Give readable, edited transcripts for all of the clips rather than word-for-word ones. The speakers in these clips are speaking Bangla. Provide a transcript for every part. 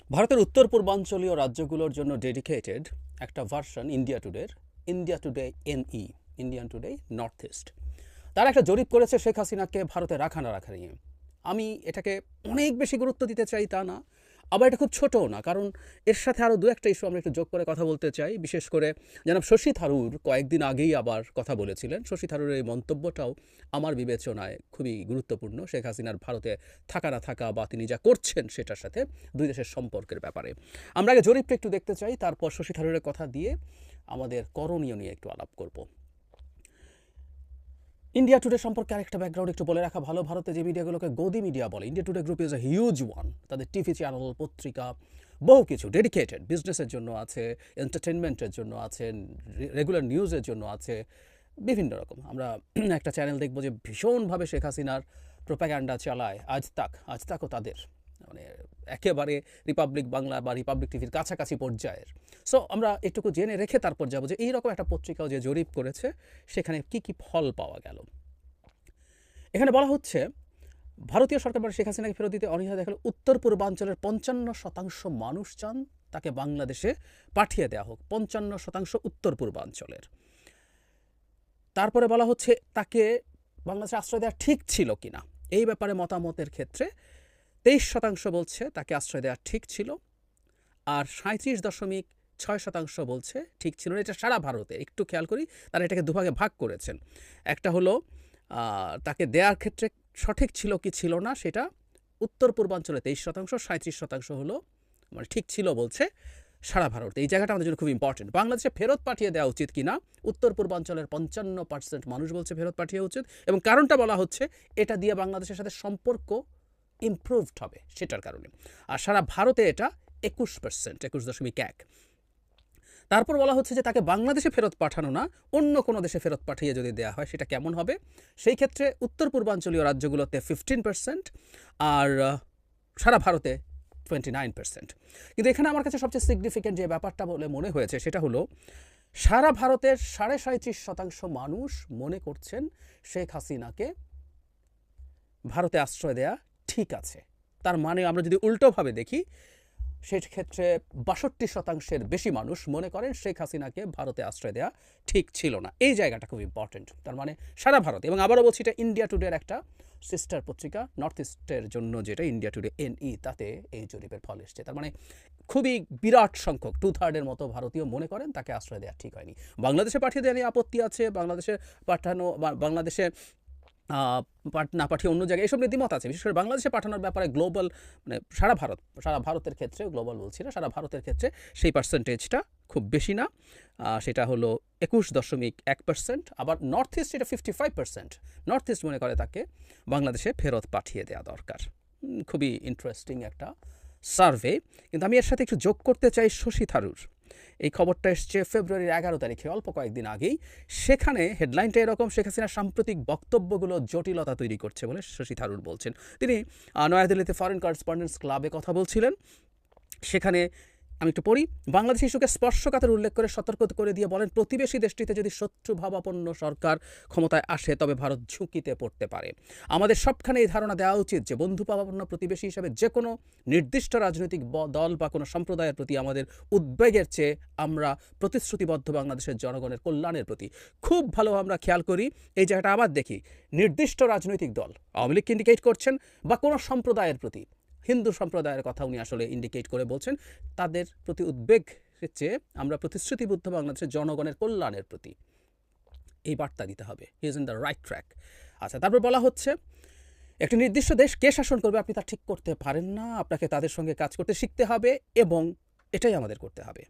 ভারতের উত্তর পূর্বাঞ্চলীয় রাজ্যগুলোর জন্য ডেডিকেটেড একটা version India Today NE, Indian Today north east. তারা একটা জরিপ করেছে শেখ হাসিনাকে ভারতে রাখা না রাখা নিয়ে। আমি এটাকে অনেক বেশি গুরুত্ব দিতে চাই তা না, আবার এটা খুব ছোটও না, কারণ এর সাথে আরও দু একটা ইস্যু আমরা একটু যোগ করে কথা বলতে চাই। বিশেষ করে জনাব শশী থারুর কয়েকদিন আগেই আবার কথা বলেছিলেন। শশী থারুর এই মন্তব্যটাও আমার বিবেচনায় খুবই গুরুত্বপূর্ণ, শেখ হাসিনার ভারতে থাকা না থাকা বা তিনি যা করছেন সেটার সাথে দুই দেশের সম্পর্কের ব্যাপারে। আমরা আগে জরিপটা একটু দেখতে চাই, তারপর শশী থারুরের কথা দিয়ে আমাদের করণীয় নিয়ে একটু আলাপ করব। ইন্ডিয়া টুডে সম্পর্কে আরেকটা ব্যাকগ্রাউন্ড একটু বলে রাখা ভালো। ভারতে যে মিডিয়াগুলোকে গদি মিডিয়া বলে, India today group is a huge one. তাদের টিভি চ্যানেল, পত্রিকা, বহু কিছু ডেডিকেটেড বিজনেসের জন্য আছে, এন্টারটেনমেন্টের জন্য আছে, রেগুলার নিউজের জন্য আছে, বিভিন্ন রকম। আমরা একটা চ্যানেল দেখবো যে ভীষণভাবে শেখ হাসিনার প্রোপাগ্যান্ডা চালায়, আজ তাকও তাদের মানে একেবারে রিপাবলিক বাংলা বা রিপাবলিক টিভির কাছাকাছি পর্যায়ের। সো আমরা এটুকু জেনে রেখে তারপর যাবো যে এইরকম একটা পত্রিকাও যে জরিপ করেছে সেখানে কি কি ফল পাওয়া গেল। এখানে বলা হচ্ছে ভারতীয় সরকার শেখ হাসিনাকে ফেরত দিতে অনীহা দেখালে উত্তর পূর্বাঞ্চলের ৫৫% মানুষ চান তাকে বাংলাদেশে পাঠিয়ে দেওয়া হোক। ৫৫% উত্তর পূর্বাঞ্চলের। তারপরে বলা হচ্ছে তাকে বাংলাদেশে আশ্রয় দেওয়া ঠিক ছিল কিনা এই ব্যাপারে মতামতের ক্ষেত্রে ২৩% বলছে তাকে আশ্রয় দেওয়া ঠিক ছিল, আর ৩৭.৬% বলছে ঠিক ছিল না। এটা সারা ভারতে একটু খেয়াল করি, তারা এটাকে দুভাগে ভাগ করেছেন। একটা হলো তাকে দেওয়ার ক্ষেত্রে সঠিক ছিল কি ছিল না সেটা উত্তর পূর্বাঞ্চলে ২৩%, ৩৭% হলো মানে ঠিক ছিল বলছে সারা ভারতে। এই জায়গাটা আমাদের জন্য খুব ইম্পর্টেন্ট। বাংলাদেশে ফেরত পাঠিয়ে দেওয়া উচিত কিনা উত্তর পূর্বাঞ্চলের ৫৫% মানুষ বলছে ফেরত পাঠিয়ে উচিত, এবং কারণটা বলা হচ্ছে এটা দিয়ে বাংলাদেশের সাথে সম্পর্ক ইমপ্রুভড হবে সেটার কারণে। আর সারা ভারতে এটা ২১%, ২১.১। তারপর বলা হচ্ছে যে তাকে বাংলাদেশে ফেরত পাঠানো না, অন্য কোনো দেশে ফেরত পাঠিয়ে যদি দেওয়া হয় সেটা কেমন হবে। সেই ক্ষেত্রে উত্তর পূর্বাঞ্চলীয় রাজ্যগুলোতে 15%, আর সারা ভারতে 29%। কিন্তু এখানে আমার কাছে সবচেয়ে সিগনিফিক্যান্ট যে ব্যাপারটা বলে মনে হয়েছে সেটা হলো সারা ভারতের ৩৭.৫% মানুষ মনে করছেন শেখ হাসিনাকে ভারতে আশ্রয় দেয়া ঠিক আছে। তার মানে আমরা যদি উল্টোভাবে দেখি সেক্ষেত্রে ৬২% বেশি মানুষ মনে করেন শেখ হাসিনাকে ভারতে আশ্রয় দেওয়া ঠিক ছিল না। এই জায়গাটা খুব ইম্পর্টেন্ট। তার মানে সারা ভারত, এবং আবারও বলছি এটা ইন্ডিয়া টুডের একটা সিস্টার পত্রিকা নর্থ ইস্টের জন্য যেটা ইন্ডিয়া টুডে এনই, তাতে এই জরিপের ফল এসছে। তার মানে খুবই বিরাট সংখ্যক 2/3 মতো ভারতীয় মনে করেন তাকে আশ্রয় দেওয়া ঠিক হয়নি। বাংলাদেশে পাঠিয়ে দেওয়া নিয়ে আপত্তি আছে, বাংলাদেশে পাঠানো বা বাংলাদেশে না পাঠিয়ে অন্য জায়গায় এসব নিয়ে দ্বিমত আছে। বিশেষ করে বাংলাদেশে পাঠানোর ব্যাপারে গ্লোবাল মানে সারা ভারতের ক্ষেত্রে, গ্লোবাল বলছি না, সারা ভারতের ক্ষেত্রে সেই পার্সেন্টেজটা খুব বেশি না, সেটা হলো ২১.১%। আবার নর্থ ইস্ট এটা 55%। নর্থ ইস্ট মনে করে তাকে বাংলাদেশে ফেরত পাঠিয়ে দেওয়া দরকার। খুবই ইন্টারেস্টিং একটা সার্ভে। কিন্তু আমি এর সাথে একটু যোগ করতে চাই শশী থারুর। এই খবরটা এসছে ফেব্রুয়ারির ১১ তারিখে, অল্প কয়েকদিন আগেই। সেখানে হেডলাইনটা এরকম, শেখ হাসিনার সাম্প্রতিক বক্তব্যগুলো জটিলতা তৈরি করছে বলে শশী থারুর বলছেন। তিনি নয়াদিল্লিতে ফরেন করেসপন্ডেন্টস ক্লাবে কথা বলছিলেন। সেখানে আমি একটু পড়ি। বাংলাদেশ ইস্যুকে স্পর্শকাতর উল্লেখ করে সতর্ক করে দিয়ে বলেন, প্রতিবেশী দেশটিতে যদি শত্রুভাবাপন্ন সরকার ক্ষমতায় আসে তবে ভারত ঝুঁকিতে পড়তে পারে। আমাদের সবখানে এই ধারণা দেওয়া উচিত যে বন্ধুভাবাপন্ন প্রতিবেশী হিসেবে যে কোনো নির্দিষ্ট রাজনৈতিক দল বা কোনো সম্প্রদায়ের প্রতি আমাদের উদ্বেগের চেয়ে আমরা প্রতিশ্রুতিবদ্ধ বাংলাদেশের জনগণের কল্যাণের প্রতি। খুব ভালো আমরা খেয়াল করি এই জায়গাটা, আবার দেখি নির্দিষ্ট রাজনৈতিক দল, আওয়ামী লীগকে ইন্ডিকেট করছেন, বা কোনো সম্প্রদায়ের প্রতি, হিন্দু সম্প্রদায়ের কথা উনি আসলে ইন্ডিকেট করে বলছেন, তাদের প্রতি উদ্বেগ চেয়ে আমরা প্রতিশ্রুতিবদ্ধ বাংলাদেশের জনগণের কল্যাণের প্রতি। এই বার্তা দিতে হবে। He is in the right track. আচ্ছা, তারপর বলা হচ্ছে একটি নির্দিষ্ট দেশ কে শাসন করবে আপনি তা ঠিক করতে পারেন না, আপনাকে তাদের সঙ্গে কাজ করতে শিখতে হবে, এবং এটাই আমাদের করতে হবে।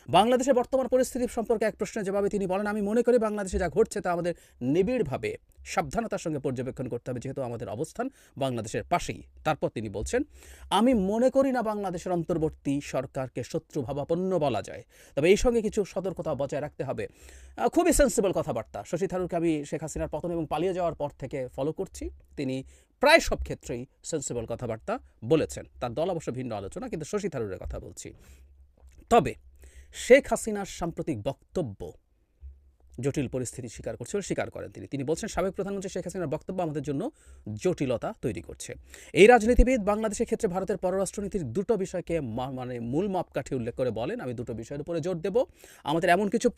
বাংলাদেশের বর্তমান পরিস্থিতি সম্পর্কে এক প্রশ্নের জবাবে তিনি বলেন, আমি মনে করি বাংলাদেশে যা ঘটছে তা আমাদের নিবিড়ভাবে সাবধানতার সঙ্গে পর্যবেক্ষণ করতে হবে, যেহেতু আমাদের অবস্থান বাংলাদেশের পাশেই। তারপর তিনি বলছেন, আমি মনে করি না বাংলাদেশের অন্তর্বর্তী সরকারকে শত্রুভাবাপন্ন বলা যায়, তবে এই সঙ্গে কিছু সতর্কতা বজায় রাখতে হবে। খুবই সেন্সিবল কথাবার্তা। শশী থারুরকে আমি শেখ হাসিনার পতন এবং পালিয়ে যাওয়ার পর থেকে ফলো করছি। তিনি প্রায় সব ক্ষেত্রেই সেন্সিবল কথাবার্তা বলেছেন। তার দল অবশ্য ভিন্ন আলোচনা, কিন্তু শশী থারুরের কথা বলছি। তবে শেখ হাসিনার সাম্প্রতিক বক্তব্য জটিল পরিস্থিতি স্বীকার করেন তিনি বলছেন, সাবেক প্রধানমন্ত্রী শেখ হাসিনার বক্তব্য আমাদের জন্য জটিলতা তৈরি করছে। এই রাজনীতিবিদ বাংলাদেশের ক্ষেত্রে ভারতের পররাষ্ট্রনীতির দুটো বিষয়কে মূল মাপকাঠি উল্লেখ করে বলেন, আমি দুটো বিষয়ের উপরে জোর দেব। আমাদের এমন কিছু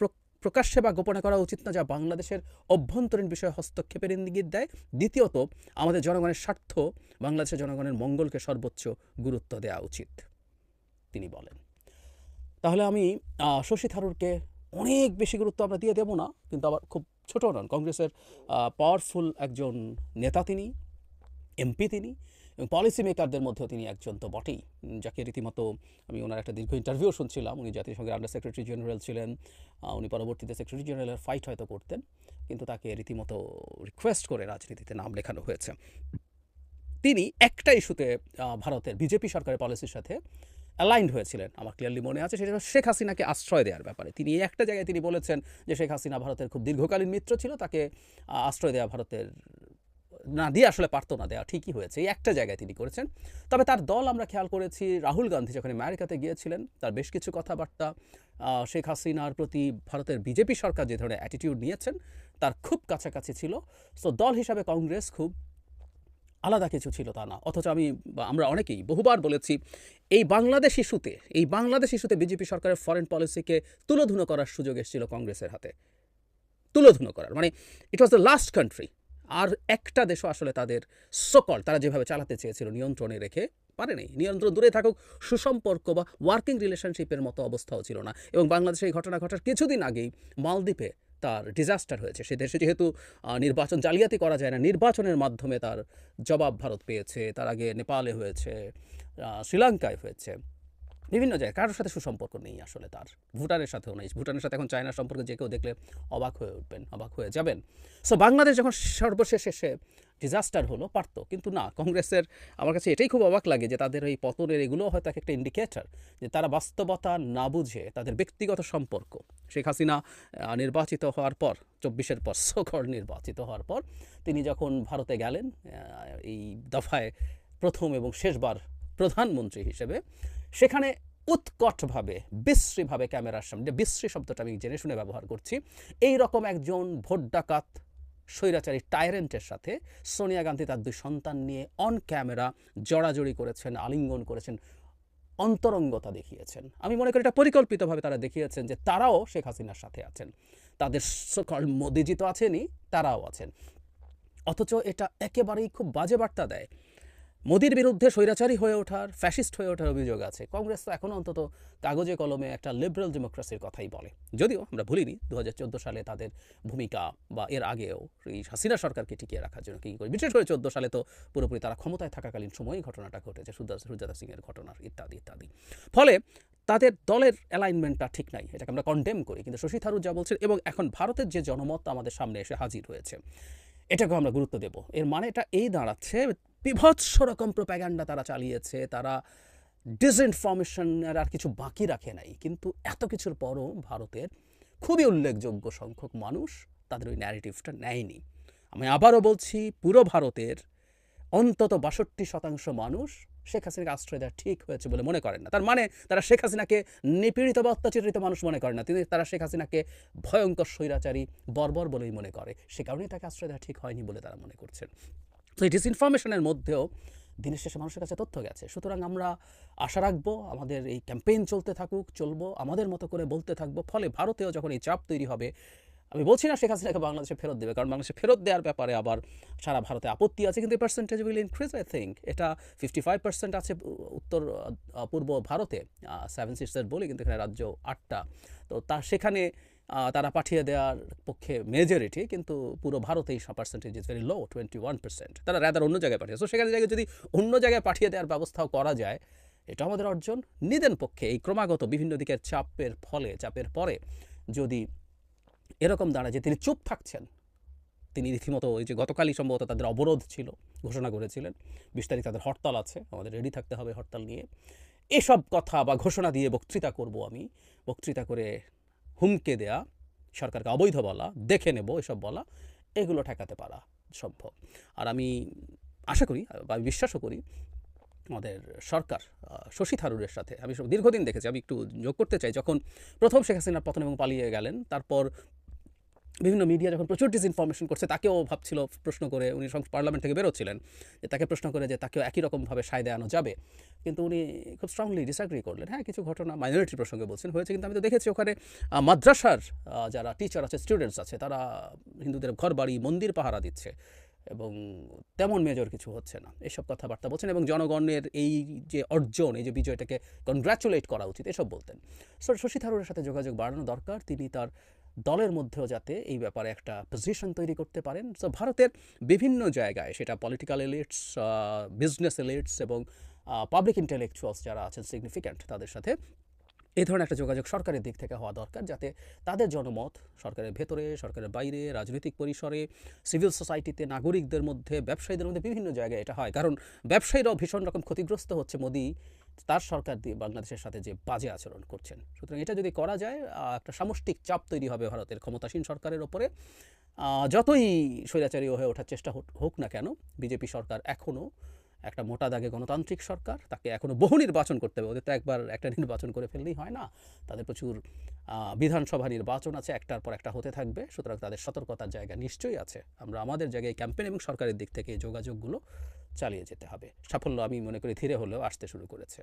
প্রকাশ্যে বা গোপনে করা উচিত না যা বাংলাদেশের অভ্যন্তরীণ বিষয়ে হস্তক্ষেপের ইঙ্গিত দেয়। দ্বিতীয়ত, আমাদের জনগণের স্বার্থ, বাংলাদেশের জনগণের মঙ্গলকে সর্বোচ্চ গুরুত্ব দেওয়া উচিত, তিনি বলেন। তাহলে আমি শশী থারুরকে অনেক বেশি গুরুত্ব আমরা দিয়ে দেব না, কিন্তু আবার খুব ছোট নন। কংগ্রেসের পাওয়ারফুল একজন নেতা তিনি, এমপি তিনি, এবং পলিসি মেকারদের মধ্যেও তিনি একজন তো বটেই, যাকে রীতিমতো আমি ওনার একটা দীর্ঘ ইন্টারভিউ শুনছিলাম। উনি জাতিসংঘের আন্ডার সেক্রেটারি জেনারেল ছিলেন, উনি পরবর্তীতে সেক্রেটারি জেনারেলের ফাইট হয়তো করতেন, কিন্তু তাকে রীতিমতো রিকোয়েস্ট করে রাজনীতিতে নাম লেখানো হয়েছে। তিনি একটা ইস্যুতে ভারতের বিজেপি সরকারের পলিসির সাথে অ্যালাইন্ড হয়েছিলেন, আমার ক্লিয়ারলি মনে আছে, সেটা শেখ হাসিনাকে আশ্রয় দেওয়ার ব্যাপারে। তিনি একটা জায়গায় তিনি বলেছেন যে শেখ হাসিনা ভারতের খুব দীর্ঘকালীন মিত্র ছিল, তাকে আশ্রয় দেওয়া ভারতের না দিয়ে আসলে পারতো না দেওয়া, ঠিকই হয়েছে, এই একটা জায়গায় তিনি করেছেন। তবে তার দল আমরা খেয়াল করেছি, রাহুল গান্ধী যখন আমেরিকাতে গিয়েছিলেন, তার বেশ কিছু কথাবার্তা শেখ হাসিনার প্রতি ভারতের বিজেপি সরকার যে ধরনের অ্যাটিটিউড নিয়েছেন তার খুব কাছাকাছি ছিল। সো দল হিসাবে কংগ্রেস খুব আলাদা কিছু ছিল তা না। অথচ আমরা অনেকেই বহুবার বলেছি, এই বাংলাদেশ ইস্যুতে বিজেপি সরকারের ফরেন পলিসিকে তুলোধুনো করার সুযোগ এসেছিল কংগ্রেসের হাতে, তুলোধুনো করার, মানে ইট ওয়াজ দ্য লাস্ট কান্ট্রি। আর একটা দেশও আসলে তাদের তারা যেভাবে চালাতে চেয়েছিল নিয়ন্ত্রণে রেখে পারেনি। নিয়ন্ত্রণ দূরে থাকুক, সুসম্পর্ক বা ওয়ার্কিং রিলেশনশিপের মতো অবস্থাও ছিল না। এবং বাংলাদেশে এই ঘটনা ঘটার কিছুদিন আগেই মালদ্বীপে তার ডিজাস্টার হয়েছে। সে দেশে যেহেতু নির্বাচন জালিয়াতি করা যায় না, নির্বাচনের মাধ্যমে তার জবাব ভারত পেয়েছে। তার আগে নেপালে হয়েছে, শ্রীলঙ্কায় হয়েছে, বিভিন্ন জায়গায় কারোর সাথে সুসম্পর্ক নেই আসলে তার। ভুটানের সাথেও নেই। ভুটানের সাথে এখন চায়নার সম্পর্কে যে কেউ দেখলে অবাক হয়ে উঠবেন, অবাক হয়ে যাবেন। সো বাংলাদেশ যখন সর্বশেষ এসে ডিজাস্টার হলো, পারতো, কিন্তু না। কংগ্রেসের আমার কাছে এটাই খুব অবাক লাগে যে তাদের এই পতনের এগুলো হয়তো একটা ইন্ডিকেটর যে তারা বাস্তবতা না বুঝে তাদের ব্যক্তিগত সম্পর্ক, শেখ হাসিনা নির্বাচিত হওয়ার পর, 24-এর পর, সোকল নির্বাচিত হওয়ার পর তিনি যখন ভারতে গেলেন এই দফায় প্রথম এবং শেষবার প্রধানমন্ত্রী হিসেবে, সেখানে উৎকটভাবে, বিশ্রীভাবে ক্যামেরার সামনে, বিশ্রী শব্দটা আমি জেনে শুনে ব্যবহার করছি, এই রকম একজন ভোট ডাকাত স্বৈরাচারী টাইরেন্টের সাথে সোনিয়া গান্ধী তার 2 সন্তান নিয়ে অন ক্যামেরা জড়াজড়ি করেছেন, আলিঙ্গন করেছেন, অন্তরঙ্গতা দেখিয়েছেন। আমি মনে করি এটা পরিকল্পিতভাবে তারা দেখিয়েছেন যে তারাও শেখ হাসিনার সাথে আছেন, তাদের সকল মোদিজি তো আছেনই, তারাও আছেন। অথচ এটা একেবারেই খুব বাজে বার্তা দেয়। মোদির বিরুদ্ধে স্বৈরাচারী হয়ে ওঠার, ফ্যাসিস্ট হয়ে ওঠার অভিযোগ আছে। কংগ্রেস তো এখনও অন্তত কাগজে কলমে একটা লিবারেল ডেমোক্রেসির কথাই বলে। যদিও আমরা ভুলিনি 2014 সালে তাদের ভূমিকা, বা এর আগেও এই হাসিনা সরকারকে টিকিয়ে রাখার জন্য কী করে, বিশেষ করে 14 সালে তো পুরোপুরি তারা ক্ষমতায় থাকাকালীন সময়ই ঘটনাটা ঘটেছে, সুজাতা সিংয়ের ঘটনার ইত্যাদি ইত্যাদি। ফলে তাদের দলের অ্যালাইনমেন্টটা ঠিক নাই, এটাকে আমরা কন্ডেম করি। কিন্তু শশী থারুর যা বলছেন, এবং এখন ভারতের যে জনমত আমাদের সামনে এসে হাজির হয়েছে, এটাকেও আমরা গুরুত্ব দেব। এর মানে এটা এই দাঁড়াচ্ছে, বিভৎস রকম প্রোপাগ্যান্ডা তারা চালিয়েছে, তারা ডিসইনফরমেশনের আর কিছু বাকি রাখে নাই। কিন্তু এত কিছুর পরও ভারতের খুবই উল্লেখযোগ্য সংখ্যক মানুষ তাদের ওই ন্যারেটিভটা নেয়নি। আমি আবারও বলছি, পুরো ভারতের অন্তত 62% মানুষ শেখ হাসিনাকে আশ্রয় দেওয়া ঠিক হয়েছে বলে মনে করেন না। তার মানে তারা শেখ হাসিনাকে নিপীড়িত বা অত্যাচারিত মানুষ মনে করে না, তারা শেখ হাসিনাকে ভয়ঙ্কর স্বৈরাচারী, বর্বর বলেই মনে করে। সে কারণেই তাকে আশ্রয় দেওয়া ঠিক হয়নি বলে তারা মনে করছেন। তো এই ডিসইনফরমেশনের মধ্যেও দিনের শেষে মানুষের কাছে তথ্য গেছে। সুতরাং আমরা আশা রাখবো, আমাদের এই ক্যাম্পেইন চলতে থাকুক, চলবো, আমাদের মতো করে বলতে থাকবো। ফলে ভারতেও যখন এই চাপ তৈরি হবে, আমি বলছি না শেখ হাসিনাকে বাংলাদেশে ফেরত দেবে, কারণ বাংলাদেশে ফেরত দেওয়ার ব্যাপারে আবার সারা ভারতে আপত্তি আছে, কিন্তু এই percentage will increase. I think এটা 55% আছে উত্তর পূর্ব ভারতে, 7 সিস্টার বলি, কিন্তু এখানে রাজ্য 8টা। তো সেখানে তারা পাঠিয়ে দেওয়ার পক্ষে মেজরিটি, কিন্তু পুরো ভারতে এই পার্সেন্টেজ ইজ ভেরি লো, 21%। তারা রাদার অন্য জায়গায় পাঠিয়ে, সো সেখানে জায়গায় যদি অন্য জায়গায় পাঠিয়ে দেওয়ার ব্যবস্থাও করা যায়, এটা আমাদের অর্জন। নিদেন পক্ষে এই ক্রমাগত বিভিন্ন দিকের চাপের পরে যদি এরকম দাঁড়ায় যে তিনি চুপ থাকছেন, তিনি রীতিমতো ওই যে গতকালই সম্ভবত তাদের অবরোধ ছিল, ঘোষণা করেছিলেন 20 তারিখ তাদের হরতাল আছে, আমাদের রেডি থাকতে হবে হরতাল নিয়ে, এসব কথা বা ঘোষণা দিয়ে বক্তৃতা করব আমি, বক্তৃতা করে হুমকে দেয়া, সরকারকে অবৈধ বলা, দেখে নেব, এসব বলা, এগুলো ঠেকাতে পারা সম্ভব। আর আমি আশা করি বা বিশ্বাসও করি আমাদের সরকার শশী থারুরের সাথে, আমি দীর্ঘদিন দেখেছি, আমি একটু যোগ করতে চাই, যখন প্রথম শেখ হাসিনার পতন এবং পালিয়ে গেলেন, তারপর বিভিন্ন মিডিয়া যখন প্রচুর ডিসইনফরমেশন করছে তাকেও ভাবছিল প্রশ্ন করে, উনি পার্লামেন্ট থেকে বেরোচ্ছিলেন, যে তাকে প্রশ্ন করে যে তাকেও একই রকমভাবে সায় দেওয়ানো যাবে, কিন্তু উনি খুব স্ট্রংলি ডিসঅ্যাগ্রি করলেন। হ্যাঁ, কিছু ঘটনা মাইনরিটির প্রসঙ্গে বলছেন হয়েছে, কিন্তু আমি তো দেখেছি ওখানে মাদ্রাসার যারা টিচার আছে, স্টুডেন্টস আছে, তারা হিন্দুদের ঘর বাড়ি মন্দির পাহারা দিচ্ছে এবং তেমন মেজর কিছু হচ্ছে না, এসব কথাবার্তা বলছেন এবং জনগণের এই যে অর্জন, এই যে বিজয়টাকে কনগ্র্যাচুলেট করা উচিত, এসব বলতেন। শশী থারুরের সাথে যোগাযোগ বাড়ানো দরকার, তিনি তার দলের মধ্যেও যাতে এই ব্যাপারে একটা পজিশন তৈরি করতে পারেন। সো ভারতের বিভিন্ন জায়গায়, সেটা পলিটিক্যাল এলিটস, বিজনেস এলিটস এবং পাবলিক ইন্টেলেকচুয়ালস যারা আছেন সিগনিফিক্যান্ট, তাদের সাথে এই ধরনের একটা যোগাযোগ সরকারের দিক থেকে হওয়া দরকার, যাতে তাদের জনমত সরকারের ভেতরে, সরকারের বাইরে, রাজনৈতিক পরিসরে, সিভিল সোসাইটিতে, নাগরিকদের মধ্যে, ব্যবসায়ীদের মধ্যে, বিভিন্ন জায়গায় এটা হয়। কারণ ব্যবসায়ীরাও ভীষণ রকম ক্ষতিগ্রস্ত হচ্ছে মোদি তার সরকার দিয়ে বাংলাদেশের সাথে যে বাজে আচরণ করছেন। সুতরাং এটা যদি করা যায়, একটা সামষ্টিক চাপ তৈরি হবে ভারতের ক্ষমতাসীন সরকারের ওপরে। যতই স্বৈরাচারী হয়ে ওঠার চেষ্টা হোক না কেন, বিজেপি সরকার এখনও একটা মোটা দাগে গণতান্ত্রিক সরকার, তাকে এখনও বহু নির্বাচন করতে হবে, ওদের তো একবার একটা নির্বাচন করে ফেললেই হয় না, তাদের প্রচুর বিধানসভা নির্বাচন আছে, একটার পর একটা হতে থাকবে। সুতরাং তাদের সতর্কতার জায়গা নিশ্চয়ই আছে। আমরা আমাদের জায়গায় ক্যাম্পেইন এবং সরকারের দিক থেকে এই যোগাযোগগুলো চালিয়ে যেতে হবে। সাফল্য আমি মনে করি ধীরে হলেও আসতে শুরু করেছে।